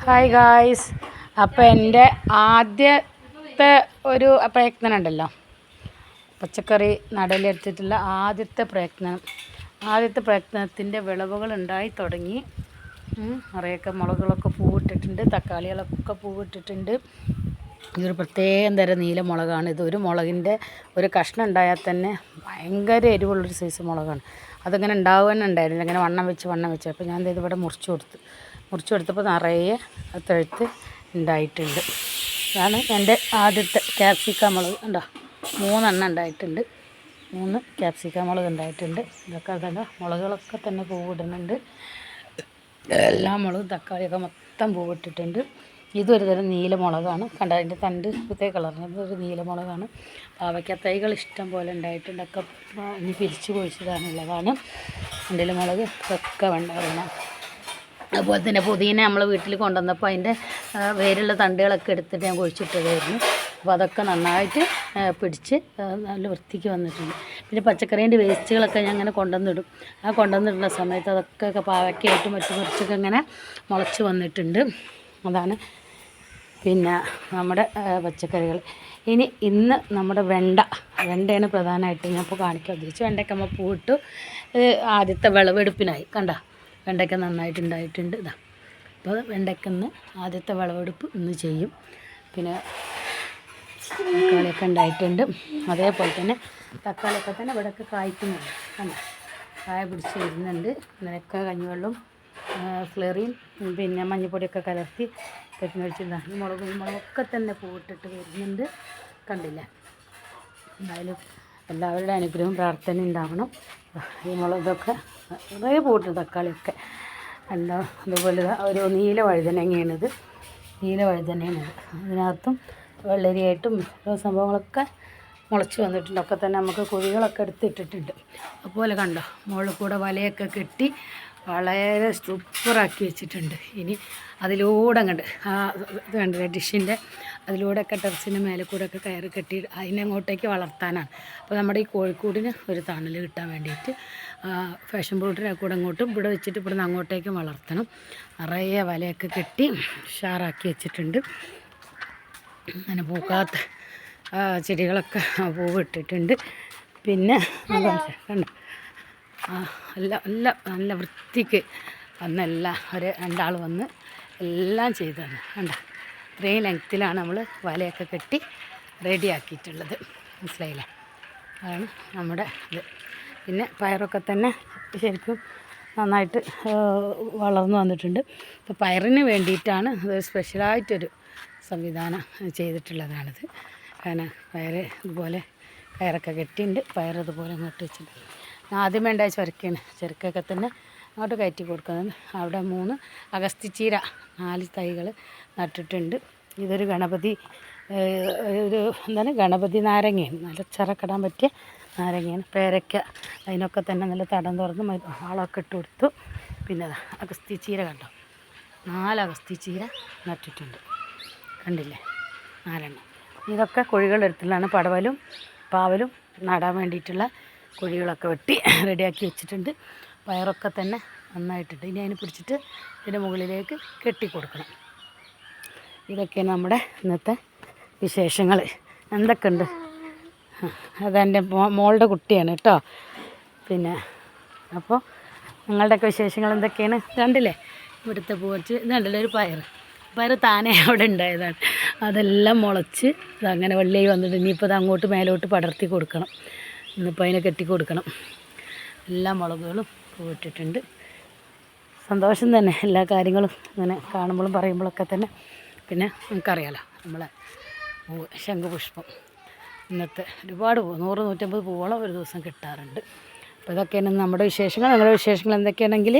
Hi guys. അപ്പോൾ എൻ്റെ ആദ്യത്തെ ഒരു പ്രയത്നം ഉണ്ടല്ലോ, പച്ചക്കറി നടലെടുത്തിട്ടുള്ള ആദ്യത്തെ പ്രയത്നത്തിൻ്റെ വിളവുകൾ ഉണ്ടായി തുടങ്ങി. നിറയൊക്കെ മുളകുകളൊക്കെ പൂവിട്ടിട്ടുണ്ട്, തക്കാളികളൊക്കെ പൂവിട്ടിട്ടുണ്ട്. ഇതൊരു പ്രത്യേകം തരം നീല മുളകാണ്. ഇതൊരു മുളകിൻ്റെ ഒരു കഷ്ണം ഉണ്ടായാൽ തന്നെ ഭയങ്കര എരിവുള്ളൊരു സൈസ് മുളകാണ്. അതങ്ങനെ ഉണ്ടാവുന്നുണ്ടായിരുന്നില്ല, അങ്ങനെ വണ്ണം വെച്ച്. അപ്പോൾ ഞാൻ ഇതിവിടെ മുറിച്ച് കൊടുത്തപ്പോൾ നിറയെ തെഴുത്ത് ഉണ്ടായിട്ടുണ്ട്. അതാണ് എൻ്റെ ആദ്യത്തെ ക്യാപ്സിക്കം മുളക്. ഉണ്ടോ, 3 എണ്ണം ഉണ്ടായിട്ടുണ്ട്. 3 ക്യാപ്സിക്കം മുളക് ഉണ്ടായിട്ടുണ്ട്. ഇതൊക്കെ കണ്ടോ, മുളകുകളൊക്കെ തന്നെ പൂവിടുന്നുണ്ട്. എല്ലാ മുളകും തക്കാളിയൊക്കെ മൊത്തം പൂവിട്ടിട്ടുണ്ട്. ഇതൊരു തരം നീലമുളകാണ്. കണ്ട, അതിൻ്റെ തണ്ട് പ്രത്യേക കളറിന്. ഇതൊരു നീലമുളകാണ്. പാവയ്ക്ക തൈകൾ ഇഷ്ടം പോലെ ഉണ്ടായിട്ടുണ്ട്. ഒക്കെ ഇനി പിരിച്ച് കുഴിച്ചിടാനുള്ളതാണ്. എൻ്റെ മുളക് ഒക്കെ വേണം. അതുപോലെ തന്നെ പുതിന നമ്മൾ വീട്ടിൽ കൊണ്ടുവന്നപ്പോൾ അതിൻ്റെ വേരുള്ള തണ്ടുകളൊക്കെ എടുത്തിട്ട് ഞാൻ കുഴിച്ചിട്ടതായിരുന്നു. അപ്പോൾ അതൊക്കെ നന്നായിട്ട് പിടിച്ച് നല്ല വൃത്തിക്ക് വന്നിട്ടുണ്ട്. പിന്നെ പച്ചക്കറീൻ്റെ വേസ്റ്റുകളൊക്കെ ഞാൻ അങ്ങനെ കൊണ്ടുവന്നിടും. ആ കൊണ്ടുവന്നിടുന്ന സമയത്ത് അതൊക്കെ പാവയ്ക്കായിട്ടും മറ്റു കുറച്ചൊക്കെ ഇങ്ങനെ മുളച്ച് വന്നിട്ടുണ്ട്. അതാണ് പിന്നെ നമ്മുടെ പച്ചക്കറികൾ. ഇന്ന് നമ്മുടെ വെണ്ടയാണ് പ്രധാനമായിട്ട് ഞാൻ ഇപ്പോൾ കാണിക്കാൻ ഉദ്ദേശിച്ചു. വെണ്ടയ്ക്ക് നമ്മൾ പൂവിട്ടു. ആദ്യത്തെ വിളവെടുപ്പിനായി. കണ്ട, വെണ്ടയ്ക്ക നന്നായിട്ടുണ്ടായിട്ടുണ്ട്. ഇതാ, അപ്പോൾ വെണ്ടയ്ക്കന്ന് ആദ്യത്തെ വിളവെടുപ്പ് ഇന്ന് ചെയ്യും. പിന്നെ തക്കാളിയൊക്കെ ഉണ്ടായിട്ടുണ്ട്. അതേപോലെ തന്നെ തക്കാളിയൊക്കെ തന്നെ ഇവിടെയൊക്കെ കായ്ക്കുന്നുണ്ട്. കണ്ട, കായ പിടിച്ച് വരുന്നുണ്ട്. ഇങ്ങനെയൊക്കെ കഞ്ഞിവെള്ളം ഫ്ലെറിയും പിന്നെ മഞ്ഞൾപ്പൊടിയൊക്കെ കലർത്തി വെച്ചിട്ടുണ്ടാകും. ഈ മുളകൊക്കെ തന്നെ പൂവിട്ടിട്ട് വരുന്നുണ്ട്. കണ്ടില്ലേ? എന്തായാലും എല്ലാവരുടെ അനുഗ്രഹവും പ്രാർത്ഥന ഉണ്ടാവണം. ഈ മുളകൊക്കെ നിറയെ പൂവിട്ട് തക്കാളിയൊക്കെ എന്താ. അതുപോലെ ഒരു നീല വഴുതനങ്ങയാണിത്. അതിനകത്തും വെള്ളരിയായിട്ടും ഓരോ സംഭവങ്ങളൊക്കെ മുളച്ച് വന്നിട്ടുണ്ട്. ഒക്കെ തന്നെ നമുക്ക് കുഴികളൊക്കെ എടുത്തിട്ടിട്ടുണ്ട്. അതുപോലെ കണ്ടോ, മുകളിൽ കൂടെ വലയൊക്കെ കെട്ടി വളരെ സൂപ്പറാക്കി വെച്ചിട്ടുണ്ട്. ഇനി അതിലൂടെ അങ്ങോട്ട് ഇത് കണ്ടില്ലേ, ഡിഷിൻ്റെ അതിലൂടെയൊക്കെ ടെറസിൻ്റെ മേലെ കൂടെയൊക്കെ കയറി കെട്ടി അതിനങ്ങോട്ടേക്ക് വളർത്താനാണ്. അപ്പോൾ നമ്മുടെ ഈ കോഴിക്കൂടിന് ഒരു തണൽ കിട്ടാൻ വേണ്ടിയിട്ട് ഫാഷൻ ഫ്രൂട്ടിനെ കൂടെ അങ്ങോട്ടും ഇവിടെ വെച്ചിട്ട് ഇവിടെ നിന്ന് അങ്ങോട്ടേക്കും വളർത്തണം. നിറയെ വലയൊക്കെ കെട്ടി ഉഷാറാക്കി വെച്ചിട്ടുണ്ട്. അങ്ങനെ പൂക്കാത്ത ചെടികളൊക്കെ പൂവിട്ടിട്ടുണ്ട്. പിന്നെ കണ്ടോ, നല്ല വൃത്തിക്ക് വന്നെല്ലാം രണ്ടാൾ വന്ന് എല്ലാം ചെയ്തതാണ്. കണ്ട, ഇത്രയും ലെങ്ത്തിലാണ് നമ്മൾ വലയൊക്കെ കെട്ടി റെഡിയാക്കിയിട്ടുള്ളത്. മനസ്സിലായില്ലേ? അതാണ് നമ്മുടെ ഇത്. പിന്നെ പയറൊക്കെ തന്നെ ശരിക്കും നന്നായിട്ട് വളർന്നു വന്നിട്ടുണ്ട്. ഇപ്പോൾ പയറിന് വേണ്ടിയിട്ടാണ് ഇത് സ്പെഷ്യലായിട്ടൊരു സംവിധാനം ചെയ്തിട്ടുള്ളതാണിത്. കാരണം പയറ് ഇതുപോലെ കയറൊക്കെ കെട്ടിയിട്ടുണ്ട്. പയറിതുപോലെ അങ്ങോട്ട് വെച്ചിട്ടുണ്ട്. ആദ്യമേ ഉണ്ടായ ചുരക്കൊക്കെ തന്നെ അങ്ങോട്ട് കയറ്റി കൊടുക്കുന്നത്. അവിടെ 3 അഗസ്തിച്ചീര 4 തൈകൾ നട്ടിട്ടുണ്ട്. ഇതൊരു ഗണപതി നാരങ്ങയാണ്. നല്ല ചിറക്കിടാൻ പറ്റിയ നാരങ്ങയാണ്. പേരയ്ക്ക അതിനൊക്കെ തന്നെ നല്ല തടം തുറന്ന് ആളൊക്കെ ഇട്ട് കൊടുത്തു. പിന്നെ അഗസ്തിച്ചീര കണ്ടോ, 4 അഗസ്തിച്ചീര നട്ടിട്ടുണ്ട്. കണ്ടില്ലേ, 4 എണ്ണം. ഇതൊക്കെ കുഴികളെടുത്തിലാണ് പടവലും പാവലും നടാൻ വേണ്ടിയിട്ടുള്ള കുഴികളൊക്കെ വെട്ടി റെഡിയാക്കി വെച്ചിട്ടുണ്ട്. പയറൊക്കെ തന്നെ നന്നായിട്ടുണ്ട്. ഇനി അതിന് പിടിച്ചിട്ട് ഇതിൻ്റെ മുകളിലേക്ക് കെട്ടിക്കൊടുക്കണം. ഇതൊക്കെയാണ് നമ്മുടെ ഇന്നത്തെ വിശേഷങ്ങൾ. എന്തൊക്കെയുണ്ട്? അതെൻ്റെ മോളുടെ കുട്ടിയാണ് കേട്ടോ. പിന്നെ അപ്പോൾ നിങ്ങളുടെയൊക്കെ വിശേഷങ്ങൾ എന്തൊക്കെയാണ്? കണ്ടില്ലേ, ഇവിടുത്തെ പൂവച്ച് ഇത് കണ്ടില്ലേ, ഒരു പയർ താനേ അവിടെ ഉണ്ടായതാണ്. അതെല്ലാം മുളച്ച് അങ്ങനെ വള്ളിയായി വന്നിട്ട് ഇനിയിപ്പോൾ അത് അങ്ങോട്ട് മേലോട്ട് പടർത്തി കൊടുക്കണം. ഇന്നിപ്പോൾ അതിനെ കെട്ടിക്കൊടുക്കണം. എല്ലാ മുളകുകളും പൂവിട്ടിട്ടുണ്ട്. സന്തോഷം തന്നെ എല്ലാ കാര്യങ്ങളും ഇങ്ങനെ കാണുമ്പോഴും പറയുമ്പോഴൊക്കെ തന്നെ. പിന്നെ നമുക്കറിയാലോ, നമ്മളെ ശംഖുപുഷ്പം ഇന്നത്തെ ഒരുപാട് 100-150 പൂവോളം ഒരു ദിവസം കിട്ടാറുണ്ട്. അപ്പോൾ ഇതൊക്കെയാണ് നമ്മുടെ വിശേഷങ്ങൾ. നിങ്ങളുടെ വിശേഷങ്ങൾ എന്തൊക്കെയാണെങ്കിൽ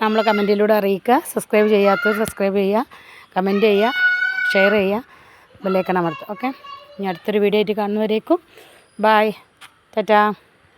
നമ്മളെ കമൻറ്റിലൂടെ അറിയിക്കുക. സബ്സ്ക്രൈബ് ചെയ്യാത്തവർ സബ്സ്ക്രൈബ് ചെയ്യുക, കമൻറ്റ് ചെയ്യുക, ഷെയർ ചെയ്യുക, ബെല്ലൈക്കൺ അമർത്തുക. ഓക്കെ, ഇനി അടുത്തൊരു വീഡിയോ ആയിട്ട് കാണുന്നവരേക്കും ബായ്, ടാറ്റാ.